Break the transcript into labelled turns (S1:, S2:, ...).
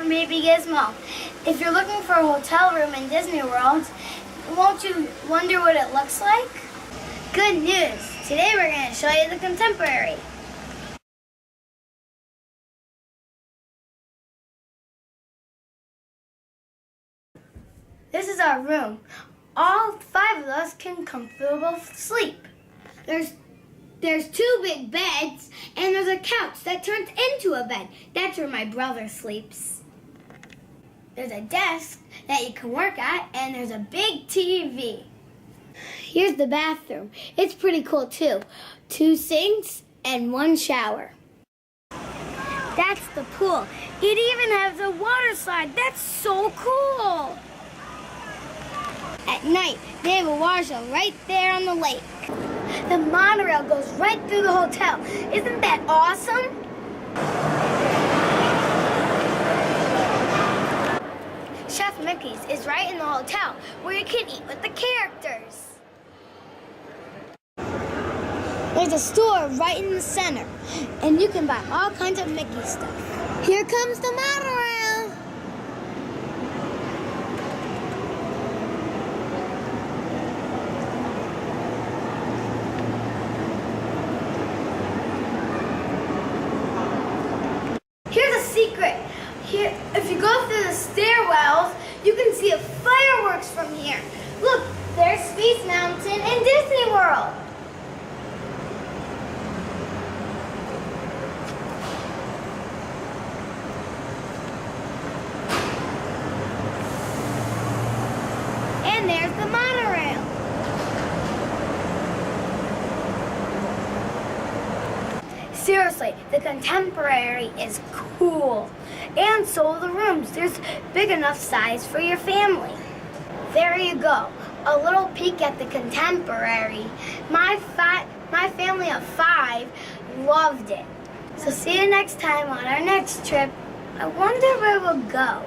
S1: Baby Gizmo. If you're looking for a hotel room in Disney World, won't you wonder what it looks like? Good news! Today we're going to show you the Contemporary. This is our room. All 5 of us can comfortable sleep. There's 2 big beds, and there's a couch that turns into a bed. That's where my brother sleeps. There's a desk that you can work at, and there's a big TV. Here's the bathroom. It's pretty cool too. 2 sinks and 1 shower. That's the pool. It even has a water slide. That's so cool. At night, they have a water show right there on the lake. The monorail goes right through the hotel. Isn't that awesome? Chef Mickey's is right in the hotel where you can eat with the characters. There's a store right in the center, and you can buy all kinds of Mickey stuff. Here comes the monorail. Here's a secret. Here, if you go through the stairwells, you can see fireworks from here. Look, there's Space Mountain in Disney World. And there's the monorail. Seriously, the Contemporary is cool. And so are the rooms. There's big enough size for your family. There you go, a little peek at the Contemporary. My family of 5 loved it. So see you next time on our next trip. I wonder where we'll go.